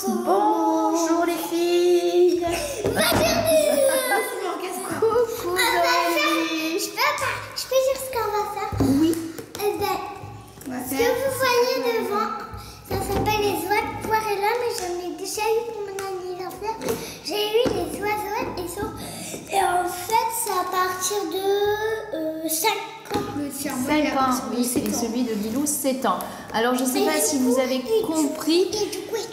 Bonjour les filles. Coucou Zoélie. Je peux dire ce qu'on va faire? Oui. Ce que vous voyez devant, ça s'appelle les aquarellums, mais j'en ai déjà eu pour mon anniversaire. J'ai eu les oiseaux et en fait, c'est à partir de 5 ans. 5 ans, oui, et celui de Lilou, 7 ans. Alors, je ne sais pas si vous avez compris,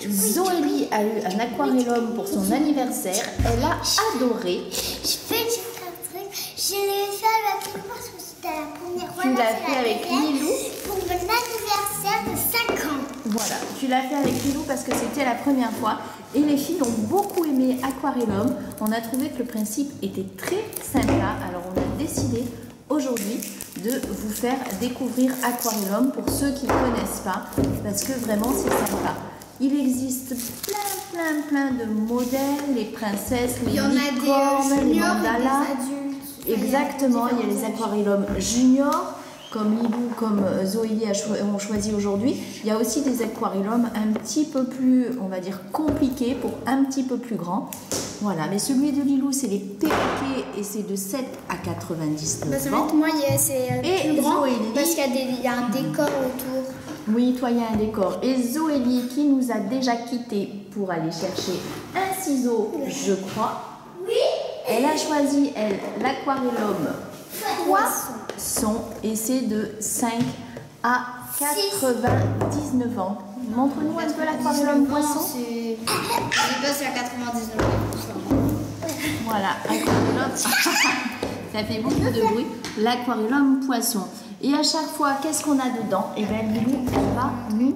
Zoélie a eu un aquarellum pour son anniversaire. Elle a adoré. Je peux dire un truc, je l'ai fait avec Lilou parce que c'était la première fois. Tu l'as fait avec Lilou pour mon anniversaire de 5 ans. Voilà, tu l'as fait avec Lilou parce que c'était la première fois. Et les filles ont beaucoup aimé Aquarellum. On a trouvé que le principe était très sympa. Alors, on a décidé aujourd'hui de vous faire découvrir Aquarellum pour ceux qui ne connaissent pas, parce que vraiment c'est sympa. Il existe plein de modèles, les princesses, les licornes, les mandalas. Exactement, il y a les aquarellums juniors, comme Lilou, comme Zoélie ont choisi aujourd'hui. Il y a aussi des aquarellums un petit peu plus, on va dire, compliqués pour un petit peu plus grands. Voilà, mais celui de Lilou, c'est les perroquets et c'est de 7 à 99 ans. Moi, c'est plus grand Zoélie, parce qu'il y a un décor autour. Oui, toi, il y a un décor. Et Zoélie, qui nous a déjà quittés pour aller chercher un ciseau, je crois. Oui. Elle a choisi, elle, l'aquarellum poisson et c'est de 5 à 99 ans. Montre-nous un peu l'aquarellum poisson. Je passe à 99 ans. Voilà, aquarellum. Ça fait beaucoup de bruit. L'aquarellum poisson. Et à chaque fois, qu'est-ce qu'on a dedans? Et bien, Lilou, elle va nous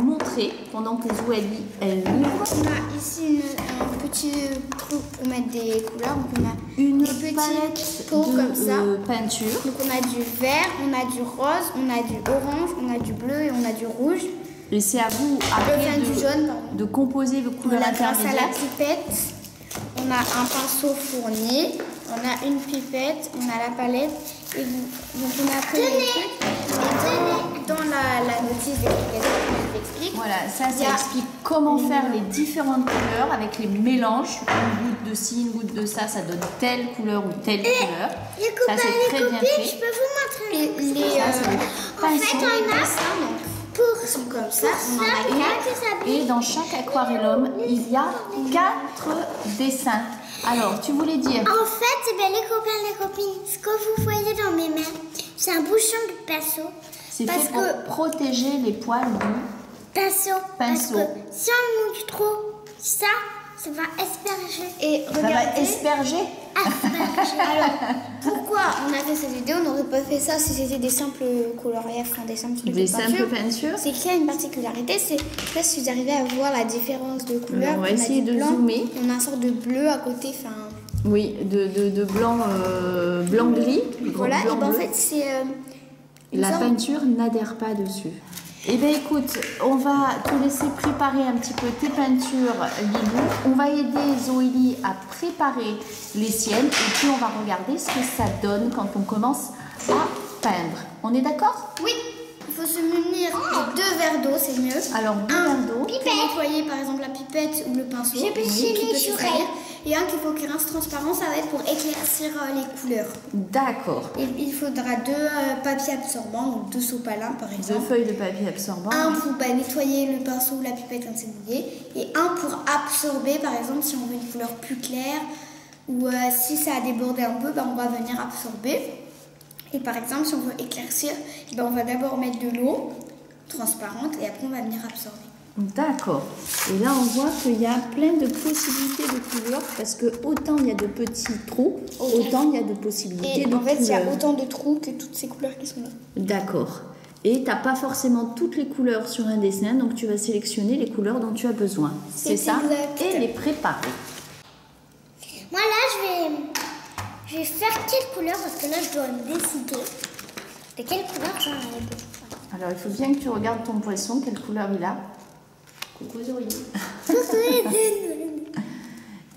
montrer pendant que Zoélie, elle l'ouvre. On a ici un petit trou pour mettre des couleurs. Donc on a Une des petits palette pots comme ça. de peinture. Donc on a du vert, on a du rose, on a du orange, on a du bleu et on a du rouge. Et c'est à vous après du jaune, pardon. de composer vos On couleurs a grâce à la intermédiaires. pipette, on a un pinceau fourni, on a une pipette, on a la palette. Et donc on a pris les trucs. Et dans la notice d'explication, je t'explique. Voilà, ça explique comment faire les différentes couleurs avec les mélanges. Une goutte de ci, une goutte de ça donne telle couleur ou telle couleur. Les Ça, copains, c'est les très bien copines, fait. je peux vous montrer un truc. Ça, c'est des En fait, pinceaux. on a pour Comme ça, on en a Et dans chaque aquarellum, il y a 4 dessins. Alors, tu voulais dire? En fait, les copains, les copines, ce que vous voyez dans mes mains, c'est un bouchon de pinceau. C'est parce fait pour protéger les poils du pinceau. Parce pinceau. que si on mouche trop, ça va asperger. Et Ça va regardez, asperger. alors pourquoi on a fait cette vidéo? On n'aurait pas fait ça si c'était des simples coloriages, enfin des simples trucs Des de simples peinture. peintures. C'est qu'il y a une particularité, c'est, je sais pas si vous arrivez à voir la différence de couleur. On va essayer de zoomer. On a un sort de bleu à côté, enfin. Oui, de blanc, blanc gris. Voilà, blanc et ben en bleu. fait c'est une La sorte- peinture n'adhère pas dessus. Eh bien écoute, on va te laisser préparer un petit peu tes peintures, Lilou. On va aider Zoélie à préparer les siennes et puis on va regarder ce que ça donne quand on commence à peindre. On est d'accord? Oui, il faut se munir de 2 verres d'eau, c'est mieux. Alors, 2 verres d'eau. Pour nettoyer par exemple la pipette ou le pinceau. J'ai pêché qui les peut se jouets. salir. Et un qu'il faut qu'il rince transparent, ça va être pour éclaircir les couleurs. D'accord. Et il faudra 2 papiers absorbants, donc 2 sopalins par 2 exemple. feuilles de papier absorbant. Un pour nettoyer le pinceau ou la pipette quand c'est mouillé. Et un pour absorber, par exemple, si on veut une couleur plus claire. Ou si ça a débordé un peu, on va venir absorber. Et par exemple, si on veut éclaircir, on va d'abord mettre de l'eau transparente et après on va venir absorber. D'accord. Et là, on voit qu'il y a plein de possibilités de couleurs parce que autant il y a de petits trous, autant il y a de possibilités Et de en fait, il y a couleurs. autant de trous que toutes ces couleurs qui sont là. D'accord. Et tu n'as pas forcément toutes les couleurs sur un dessin, donc tu vas sélectionner les couleurs dont tu as besoin. C'est ça? exact. Et les préparer. Moi là, je vais faire quelle couleur parce que là, je dois me décider de quelle couleur j'en ai besoin. Alors, il faut bien que tu regardes ton poisson, quelle couleur il a. Coucou Zoé.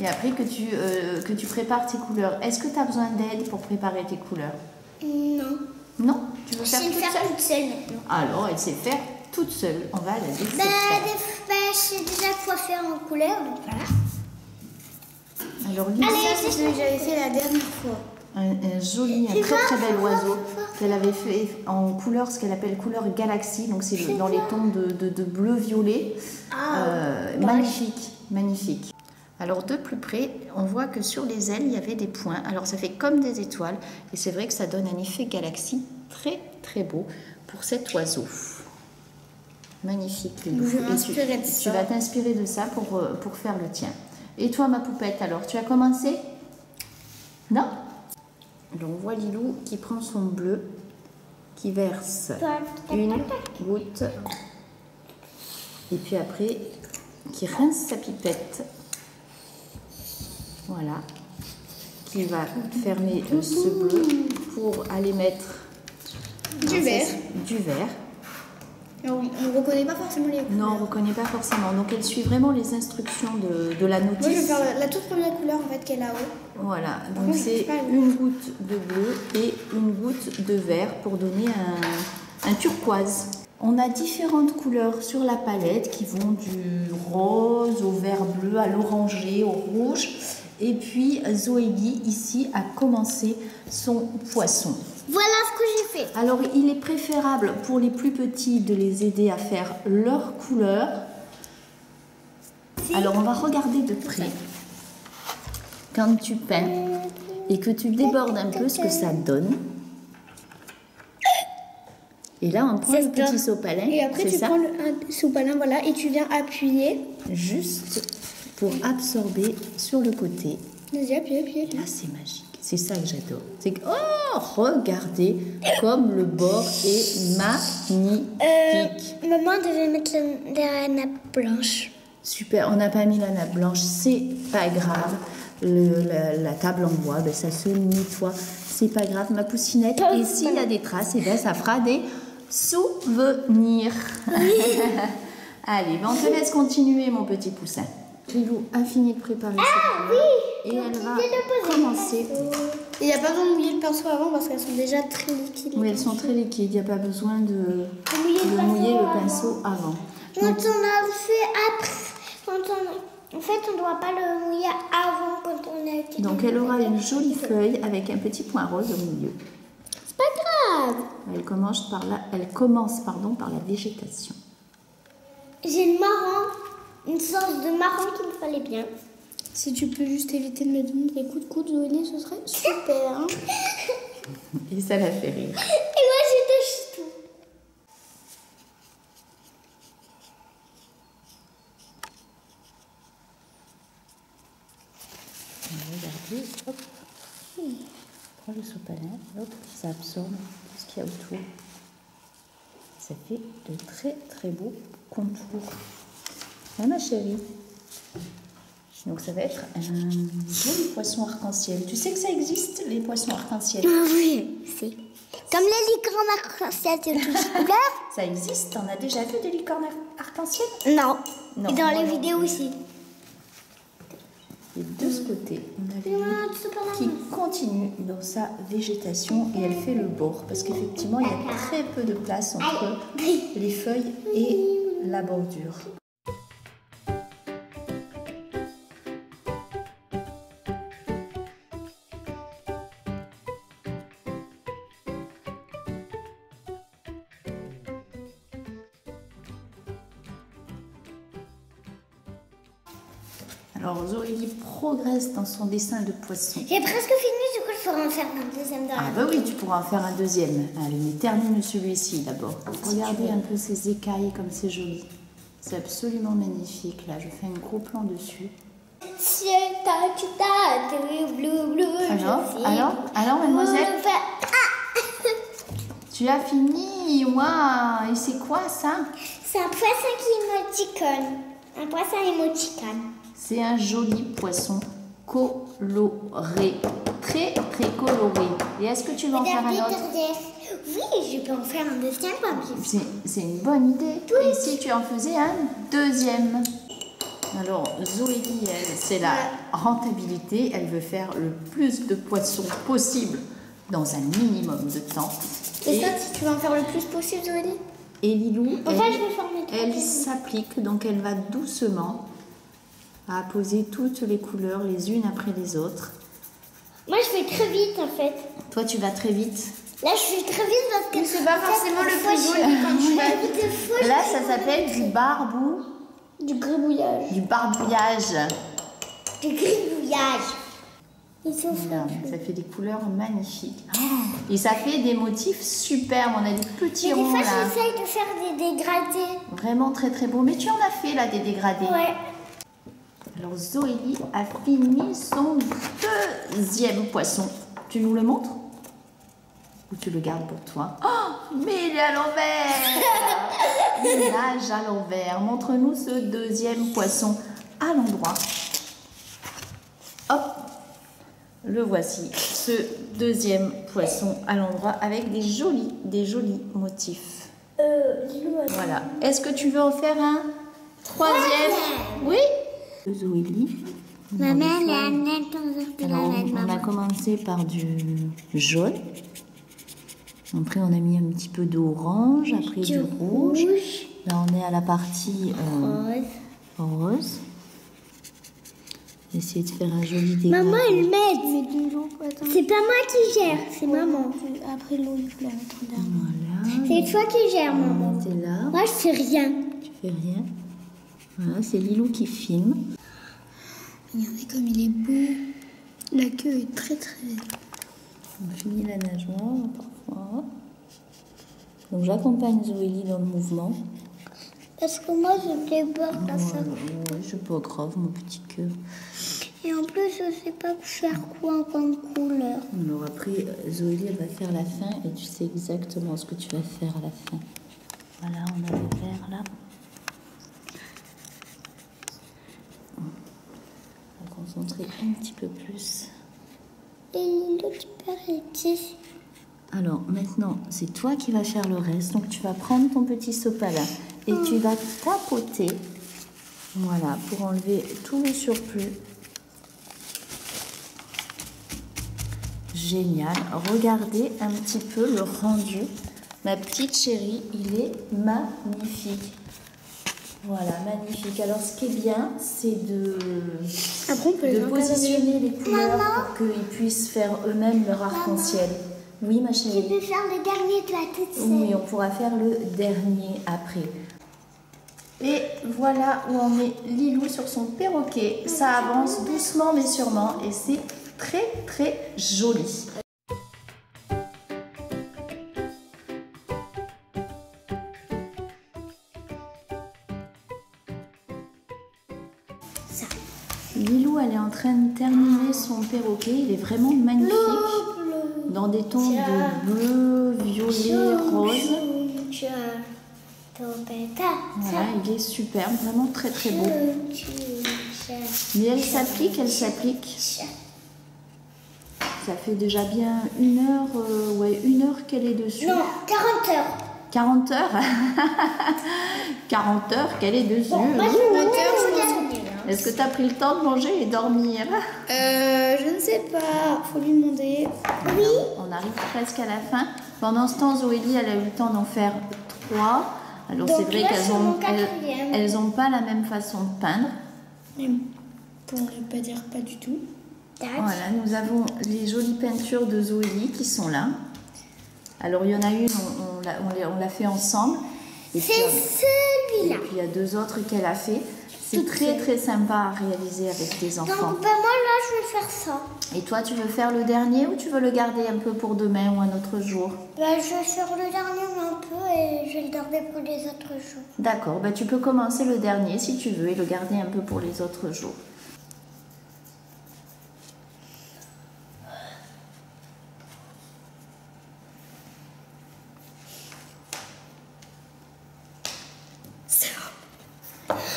Et après que tu prépares tes couleurs, est-ce que tu as besoin d'aide pour préparer tes couleurs? Non. Non? Tu veux Je faire sais le toute faire seule? toute seule maintenant. Alors, elle sait faire toute seule. On va la laisser faire. Je sais déjà quoi refaire en couleur, donc voilà. Alors, Lily, C'est ce que j'avais fait la dernière fois. un joli, un très bel oiseau qu'elle avait fait en couleur, ce qu'elle appelle couleur galaxie. Donc c'est dans les tons de bleu-violet. Magnifique, magnifique. Alors de plus près, on voit que sur les ailes, il y avait des points. Alors ça fait comme des étoiles. Et c'est vrai que ça donne un effet galaxie très beau pour cet oiseau. Magnifique. Je vais m'inspirer de ça. Tu vas t'inspirer de ça pour faire le tien. Et toi, ma poupette, alors, tu as commencé? Non? Donc, on voit Lilou qui prend son bleu, qui verse une goutte, et puis après, qui rince sa pipette. Voilà. Qui va fermer ce bleu pour aller mettre Du vert. Du vert. Ah oui, on ne reconnaît pas forcément les couleurs. Non, on ne reconnaît pas forcément. Donc, elle suit vraiment les instructions de la notice. Moi, je vais faire la toute première couleur en fait qui est là-haut. Voilà, donc c'est une goutte de bleu et une goutte de vert pour donner un turquoise. On a différentes couleurs sur la palette qui vont du rose au vert bleu, à l'orangé, au rouge. Et puis Zoélie ici a commencé son poisson. Voilà ce que j'ai fait. Alors il est préférable pour les plus petits de les aider à faire leur couleur. Alors on va regarder de près. Quand tu peins et que tu débordes un peu ce que ça donne. Et là, on prend le petit sopalin. Et après, tu prends un sopalin, voilà, et tu viens appuyer. Juste pour absorber sur le côté. Vas-y, appuie. Là, c'est magique. C'est ça que j'adore. C'est que, oh, regardez comme le bord est magnifique. Maman devait mettre la nappe blanche. Super, on n'a pas mis la nappe blanche, c'est pas grave. La table en bois, ben, ça se nettoie, c'est pas grave, ma poussinette. Et s'il y a des traces, et ben, ça fera des souvenirs. Allez, ben, on te laisse continuer, mon petit poussin. Lilou a fini de préparer cette couleur et elle va commencer. Il n'y a pas besoin de mouiller le pinceau avant parce qu'elles sont déjà très liquides. Oui, elles sont très liquides, il n'y a pas besoin de mouiller le pinceau avant. Quand on a fait après, en fait, on ne doit pas le mouiller avant quand on a été. Donc elle aura une jolie feuille avec un petit point rose au milieu. C'est pas grave. Elle commence par la végétation. J'ai une sorte de marron qui me fallait bien. Si tu peux juste éviter de me donner des coups de coude, Zoélie, ce serait super. Hein. Et ça la fait rire. Et moi, j'ai touché tout. Regardez, hop, prends le sopalin, hop, ça absorbe tout ce qu'il y a autour. Ça fait de très beaux contours. Ah, ma chérie. Donc ça va être un joli poisson arc-en-ciel. Tu sais que ça existe, les poissons arc-en-ciel? Oui, c'est. Comme les licornes arc-en-ciel de toutes couleurs. Ça existe? T'en as déjà vu des licornes arc-en-ciel? Non. Non. Et dans les vidéos aussi. Et de ce côté, on a Lilou qui continue dans sa végétation et elle fait le bord parce qu'effectivement, il y a très peu de place entre les feuilles et la bordure. Alors Zoélie progresse dans son dessin de poisson. J'ai presque fini, du coup, je pourrais en faire un deuxième dans Ah bah oui, tu pourras en faire un deuxième. Allez, mais termine celui-ci d'abord. Regardez un peu ces écailles comme c'est joli. C'est absolument magnifique. Là, je fais un gros plan dessus. Alors, mademoiselle, tu as fini. Waouh, et c'est quoi ça? C'est un poisson qui émoticône. Un poisson émoticône. C'est un joli poisson coloré. Très coloré. Et est-ce que tu vas en faire un autre? Oui, je peux en faire un deuxième comme c'est une bonne idée. Et si tu en faisais un deuxième? Alors, Zoélie, elle, c'est la rentabilité. Elle veut faire le plus de poissons possible dans un minimum de temps. Et ça, si tu veux en faire le plus possible, Zoélie? Et Lilou, En fait, je vais faire mes elle s'applique, donc elle va doucement à poser toutes les couleurs les unes après les autres. Moi, je vais très vite, en fait. Toi, tu vas très vite. Là, je suis très vite parce que C'est pas forcément le plus joli quand tu vas vite. Là, ça s'appelle du barbou. Du gribouillage. Du barbouillage. Du gribouillage. Ils sont Voilà, ça fait des couleurs magnifiques. Et ça fait des motifs superbes. On a des petits Et des ronds fois, là. j'essaye de faire des dégradés. Vraiment très très beau. Mais tu en as fait là des dégradés. Ouais. Alors Zoélie a fini son deuxième poisson. Tu nous le montres? Ou tu le gardes pour toi? Oh, mais il est à l'envers. Il nage à l'envers. Montre-nous ce deuxième poisson à l'endroit. Hop, le voici. Ce deuxième poisson à l'endroit avec des jolis motifs. Voilà. Est-ce que tu veux en faire un troisième? Oui. Zoélie. Maman, elle a un aile dans un Alors, peu on a commencé par du jaune. Après, on a mis un petit peu d'orange. Après, du rouge. Là, on est à la partie rose. Essayer de faire un joli dégradé. Maman, elle m'aide. C'est pas moi qui gère, c'est maman. Après l'eau, il faut la mettre en dernier. Voilà. C'est toi qui gères, maman. T'es là. Moi, je fais rien. Tu fais rien. Voilà, c'est Lilou qui filme. Regardez comme il est beau. La queue est très très belle. On finit la nageoire parfois. Donc j'accompagne Zoélie dans le mouvement. Parce que moi, je déborde à ça. Oui, c'est pas grave, mon petit cœur. Et en plus, je sais pas faire quoi comme couleur. Alors après, Zoélie, elle va faire la fin et tu sais exactement ce que tu vas faire à la fin. Voilà, on a le vert là. On va concentrer un petit peu plus. Et l'autre petit. Alors maintenant, c'est toi qui vas faire le reste. Donc tu vas prendre ton petit sopalin et tu vas tapoter. Voilà, pour enlever tout le surplus. Génial. Regardez un petit peu le rendu. Ma petite chérie, il est magnifique. Voilà, magnifique. Alors, ce qui est bien, c'est de positionner les couleurs pour qu'ils puissent faire eux-mêmes leur arc-en-ciel. Oui, ma Tu chérie. peux faire le dernier, toi, toute seule. Oui, on pourra faire le dernier après. Et voilà où en est Lilou sur son perroquet. Ça avance doucement mais sûrement et c'est très très joli. Lilou, elle est en train de terminer son perroquet. Il est vraiment magnifique. Dans des tons de bleu, violet, rose. Voilà, il est superbe, vraiment très très beau. Mais elle s'applique. Ça fait déjà bien 1 heure, une heure qu'elle est dessus. Non, 40 heures. 40 heures 40 heures qu'elle est dessus. Moi, je vais manger. Est-ce que tu as pris le temps de manger et dormir? Je ne sais pas, faut lui demander. Oui. On arrive presque à la fin. Pendant ce temps, Zoélie, elle a eu le temps d'en faire 3. Alors Donc c'est vrai là, qu'elles c'est mon quatrième. elles ont pas la même façon de peindre. Pour ne pas dire pas du tout. Voilà, nous avons les jolies peintures de Zoélie qui sont là. Alors il y en a une, on l'a fait ensemble. Et C'est puis, celui-là. et puis il y a 2 autres qu'elle a fait. C'est très très sympa à réaliser avec des enfants. Donc, ben, moi, là, je vais faire ça. Et toi, tu veux faire le dernier ou tu veux le garder un peu pour demain ou un autre jour? Ben, je vais faire le dernier un peu et je vais le garder pour les autres jours. D'accord, tu peux commencer le dernier si tu veux et le garder un peu pour les autres jours.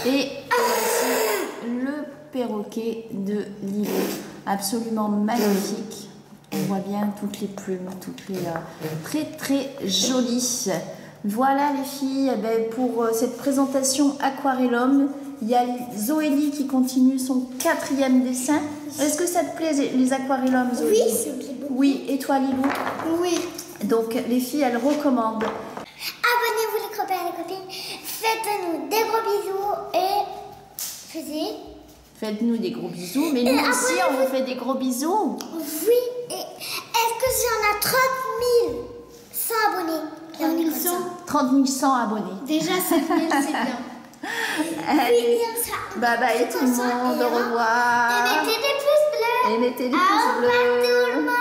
Et voici le perroquet de Lilou, absolument magnifique. On voit bien toutes les plumes, toutes les très très jolies. Voilà les filles, pour cette présentation Aquarellum, il y a Zoélie qui continue son 4e dessin. Est-ce que ça te plaît les aquarellums, Zoélie? Oui, c'est bien beau. Oui, et toi Lilou? Oui. Donc les filles, elles recommandent. Abonnez-vous les copains et les copines. Faites-nous des gros bisous et Faites-nous des gros bisous. Mais nous aussi, on vous fait des gros bisous. Oui. Et est-ce que si on a 30 100 abonnés? 30 100. 30 100 abonnés. Déjà 7 000, c'est bien. Allez, bien ça. bye bye tout le monde, au revoir. Et mettez des pouces bleus. Et mettez des Au pouces revoir bleus. tout le monde.